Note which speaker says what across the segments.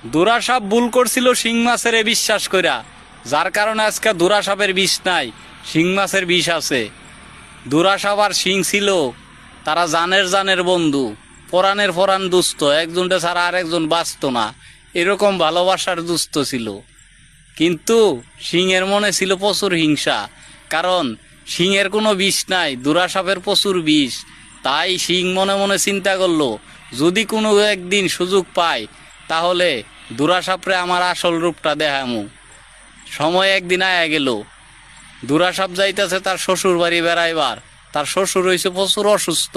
Speaker 1: দুরা সাপ ভুল করছিল শিং মাছের বিশ্বাস কইরা, যার কারণে আজকে দুরা সাপের বিষ নাই, শিং মাছের বিষ আছে। দুরা সাপ আর শিং ছিল তারা জানের বন্ধু, পরাণের পরাণ দুস্থ, একজনটা ছাড়া আর একজন বাঁচত না, এরকম ভালোবাসার দুস্থ ছিল। কিন্তু সিংহের মনে ছিল প্রচুর হিংসা, কারণ সিংহের কোনো বিষ নাই, দুরা সাপের প্রচুর বিষ। তাই সিং মনে মনে চিন্তা করলো, যদি কোনো একদিন সুযোগ পায় তাহলে দুরা সাপরে আমার আসল রূপটা দেখামু। সময় একদিন আয়া গেল, দুরা সাপ যাইতেছে তার শ্বশুর বাড়ি বেড়াইবার। তার শ্বশুর হয়েছে প্রচুর অসুস্থ,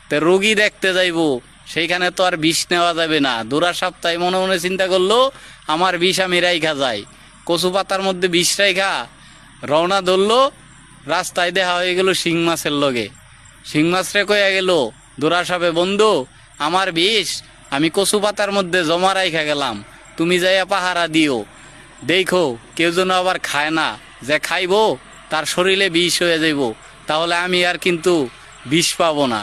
Speaker 1: তে রোগী দেখতে যাইব, সেইখানে তো আর বিষ নেওয়া যাবে না। দুরা সাপ তাই মনে মনে চিন্তা করলো, আমার বিষ আমি রাইখা যাই। কচু পাতার মধ্যে বিষ রাইখা রওনা ধরলো। রাস্তায় দেখা হয়ে গেল শিং মাছের লগে। শিং মাছরে কইয়া গেল, দুরা সাপে, বন্ধু আমার বিষ আমি কচু পাতার মধ্যে জমা রাইখা গেলাম, তুমি যাইয়া পাহারা দিও, দেখো কেউ যেন আবার খায় না, যে খাইবো তার শরীরে বিষ হয়ে যাইব, তাহলে আমি আর কিন্তু বিষ পাবো না।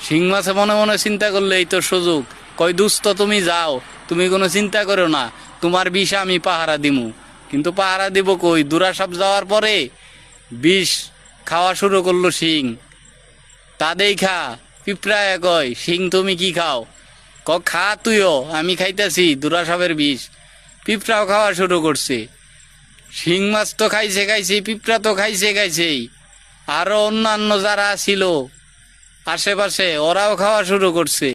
Speaker 1: শিং মাছে মনে মনে চিন্তা করলে, এই তো সুযোগ, কই দুস্থ তুমি যাও, তুমি কোনো চিন্তা করো না, তোমার বিষ আমি পাহারা দিমু। কিন্তু পাহারা দিব কই, দুরা সাপ যাওয়ার পরে বিষ খাওয়া শুরু করলো শিং। তা দেখা পিঁপড়ায় কয়, শিং তুমি কি খাও? খা তুইও, আমি খাইতেছি দুরা সাপের বিষ। পিঁপড়াও খাওয়া শুরু করছে। শিং মাছ তো খাইছে, পিঁপড়া তো খাইছেই, আরো অন্যান্য যারা ছিল আশেপাশে ওরাও খাওয়া শুরু করছে।